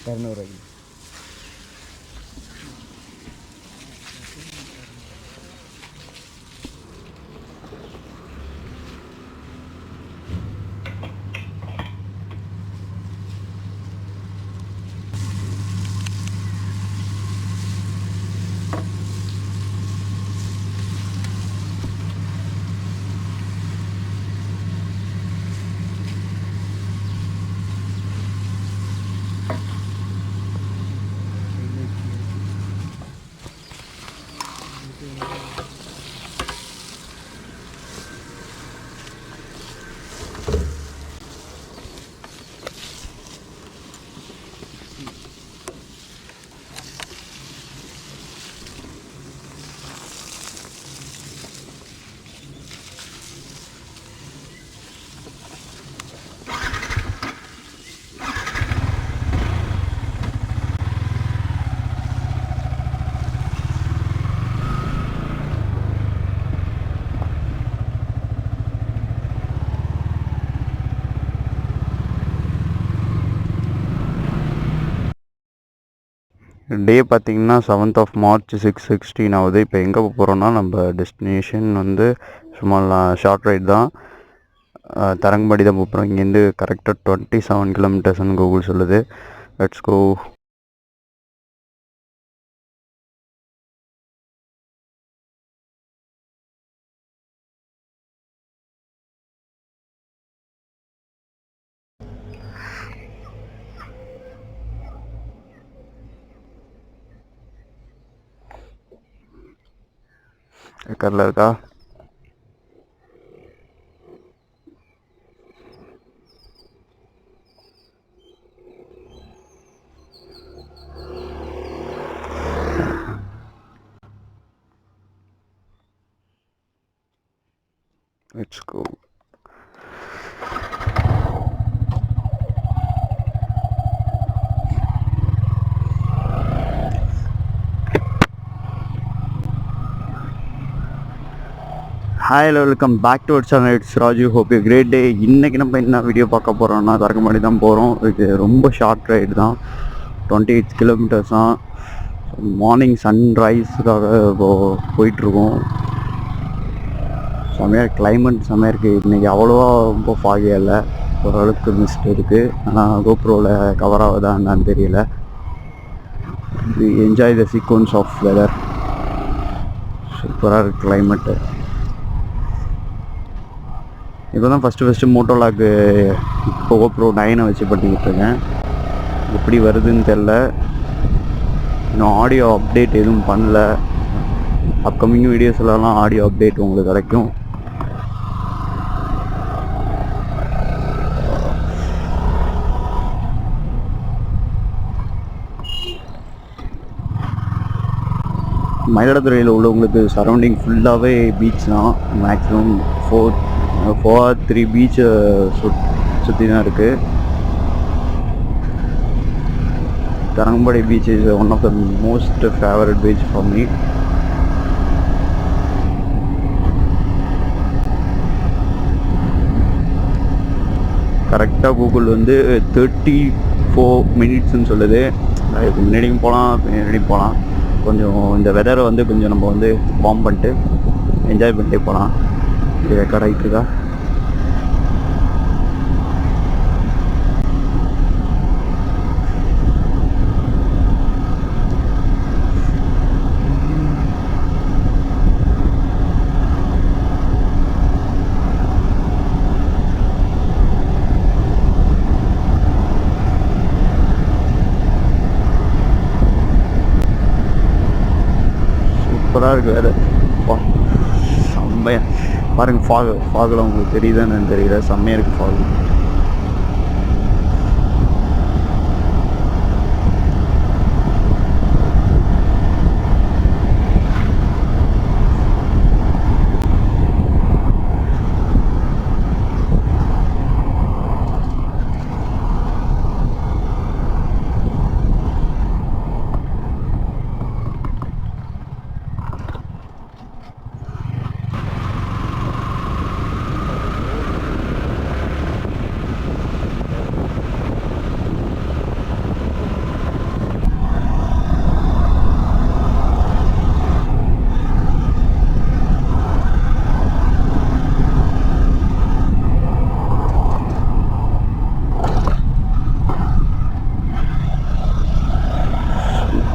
200. டே பார்த்திங்கன்னா 7th of March 6:16 ஆகுது. இப்போ எங்கே போகிறோன்னா நம்ம டெஸ்டினேஷன் வந்து சும்மா ஷார்ட் ரைட் தான், தரங்கம்பாடி தான் போகிறோம். இங்கேருந்து கரெக்டாக 27 கிலோமீட்டர்ஸ்னு கூகுள் சொல்லுது. Let's go. ஏக்கரில் இருக்கா? Let's go. Hi, welcome back to our channel. It's Raju. Hope you great day. இன்றைக்கி நம்ம என்ன வீடியோ பார்க்க போகிறோம்னா தரங்கம்பாடி தான் போகிறோம். இது ரொம்ப ஷார்ட் ரைடு தான், 28 கிலோமீட்டர்ஸ் தான். மார்னிங் சன்ரைஸுக்காக போயிட்டுருக்கோம். செம்மையாக கிளைமேட் செம்மையாக இருக்குது. இன்றைக்கி அவ்வளோவா ரொம்ப ஃபாகியாக இல்லை, ஓரளவுக்கு மிஸ்ட் இருக்குது. ஆனால் கோப்ரோவில் கவர் ஆகுதா என்னன்னு தெரியல. Enjoy the sequence of weather. சூப்பராக இருக்குது கிளைமேட்டு. இப்போ தான் ஃபஸ்ட்டு மோட்டோலாக்கு கோப்ரோ 9 வச்சு பண்ணிக்கிட்டு இருக்கேன். எப்படி வருதுன்னு தெரில. இன்னும் ஆடியோ அப்டேட் எதுவும் பண்ணல. அப்கமிங் வீடியோஸ்லாம் ஆடியோ அப்டேட் உங்களுக்கு கிடைக்கும். மயிலாடுதுறையில் உள்ளவங்களுக்கு சரௌண்டிங் ஃபுல்லாகவே பீச் தான். மேக்ஸிமம் 4 பீச்சை சுற்றி தான் இருக்குது. Tharangambadi beach is one of the most favourite beach for me. கரெக்டாக கூகுள் வந்து 34 மினிட்ஸ்ன்னு சொல்லுது. இதுக்கு முன்னாடியும் போகலாம், கொஞ்சம் இந்த வெதரை வந்து கொஞ்சம் நம்ம வந்து வார்ம் பண்ணிட்டு என்ஜாய் பண்ணிட்டே போகலாம். இது கரெக்டுதா? சூப்பராக இருக்குது வேறு. செம்மையாக பாருங்கள். ஃபாகில் உங்களுக்கு தெரியுதான்னு தெரியல, செம்மையாக இருக்குது ஃபாகு.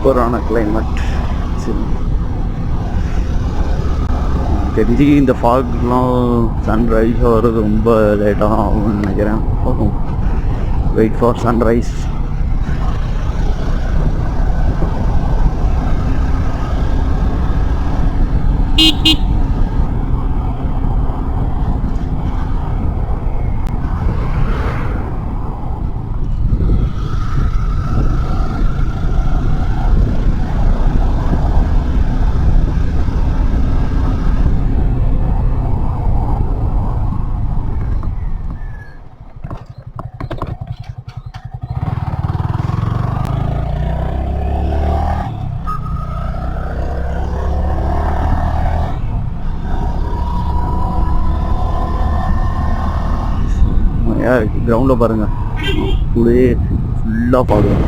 சூப்பரான கிளைமேட். தெரிஞ்சு இந்த ஃபாக்லாம் சன்ரைஸ் வர்றது ரொம்ப லேட்டாக தான் ஆகும்னு நினைக்கிறேன். Wait for sunrise. கிரவுண்டில் பாருங்கள், அப்படியே ஃபுல்லாக பாடுவோம்.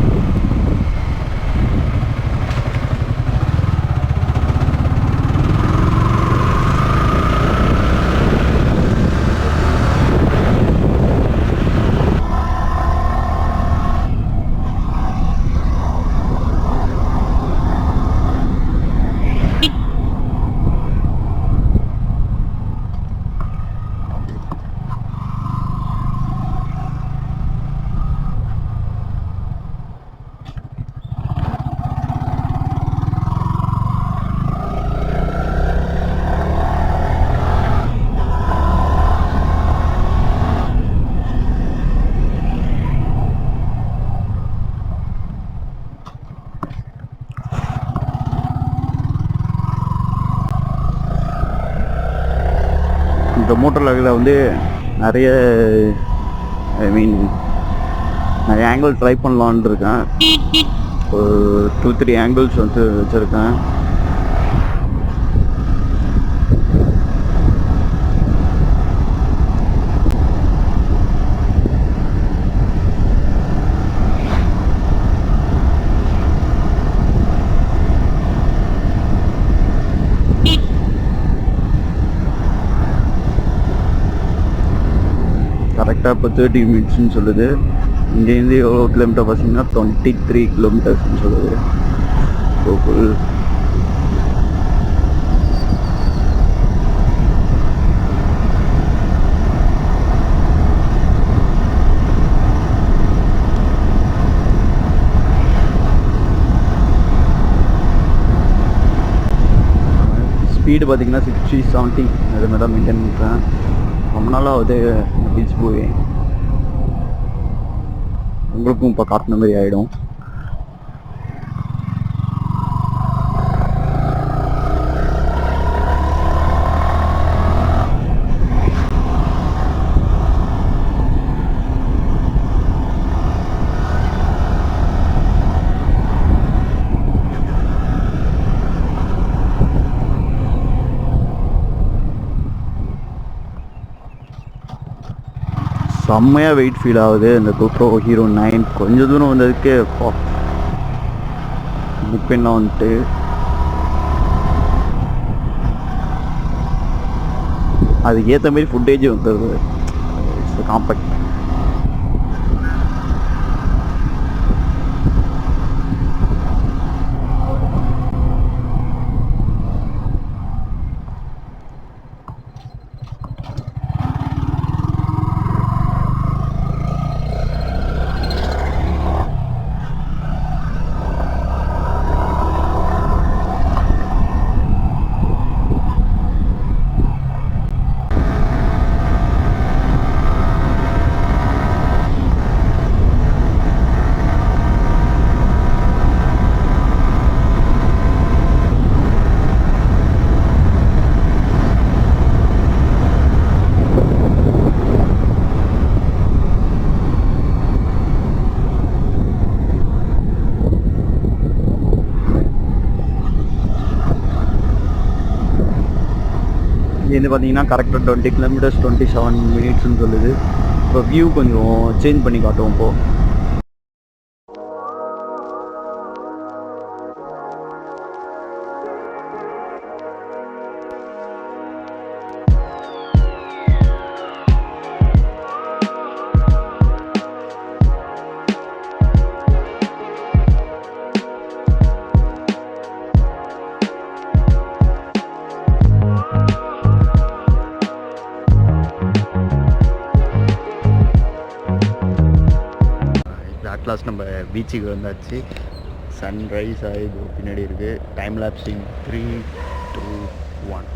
இந்த மோட்டர் லாகில் வந்து நிறைய நிறைய ஆங்கிள் ட்ரை பண்ணலான்னு இருக்கேன். ஒரு 2-3 ஆங்கிள்ஸ் வந்து வச்சுருக்கேன். கரெக்டாக இப்போ 30 மினிட்ஸ்ன்னு சொல்லுது. இங்கேருந்து எவ்வளோ கிலோமீட்டர் பார்த்தீங்கன்னா 23 கிலோமீட்டர்ஸ்ன்னு சொல்லுது. ஸ்பீடு பார்த்தீங்கன்னா 60-70 அது மாதிரி தான் மெயின்டைன் பண்ணுறேன். ரொம்ப நாளாக வந்து பீச் போய் உங்களுக்கும் இப்போ காட்டின மாதிரி ஆகிடும். செம்மையாக வெயிட் ஃபீல் ஆகுது. இந்த GoPro Hero 9 கொஞ்சம் தூரம் வந்ததுக்கே புக்கெல்லாம் வந்துட்டு அதுக்கு ஏற்ற மாதிரி ஃபுட்டேஜ் வந்துடுது. It's compact. இங்கேருந்து பார்த்தீங்கன்னா கரெக்டாக 20 கிலோமீட்டர்ஸ் 27 மினிட்ஸ்ன்னு சொல்லுது. இப்போ வியூ கொஞ்சம் சேஞ்ச் பண்ணி காட்டுவோம். இப்போது அட்லாஸ் நம்ம பீச்சுக்கு வந்தாச்சு. சன்ரைஸ் ஆகிது பின்னாடி இருக்குது. டைம் லேப்ஸிங் 3, 2, 1.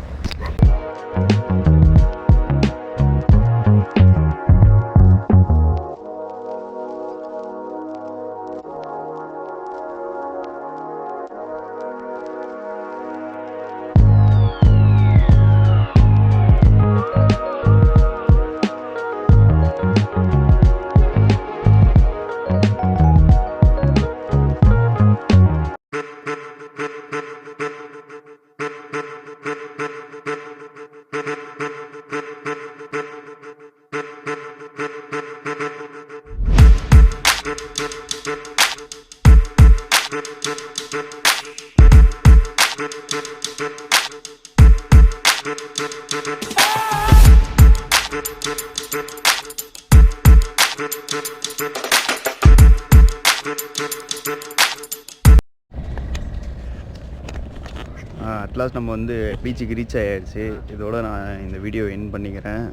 அட்லாஸ்ட் நம்ம வந்து பீச்சுக்கு ரீச் ஆகிடுச்சு. இதோட நான் இந்த வீடியோ எண்ட் பண்ணிக்கிறேன்.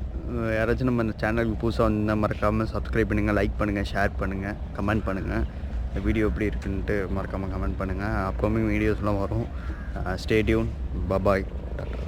யாராச்சும் நம்ம இந்த சேனலுக்கு புதுசாக வந்து மறக்காமல் சப்ஸ்கிரைப் பண்ணுங்கள், லைக் பண்ணுங்கள், ஷேர் பண்ணுங்கள், கமெண்ட் பண்ணுங்கள். இந்த வீடியோ எப்படி இருக்குன்ட்டு மறக்காமல் கமெண்ட் பண்ணுங்கள். அப்கமிங் வீடியோஸ்லாம் வரும். Stay tune. பாய். டாட்டா.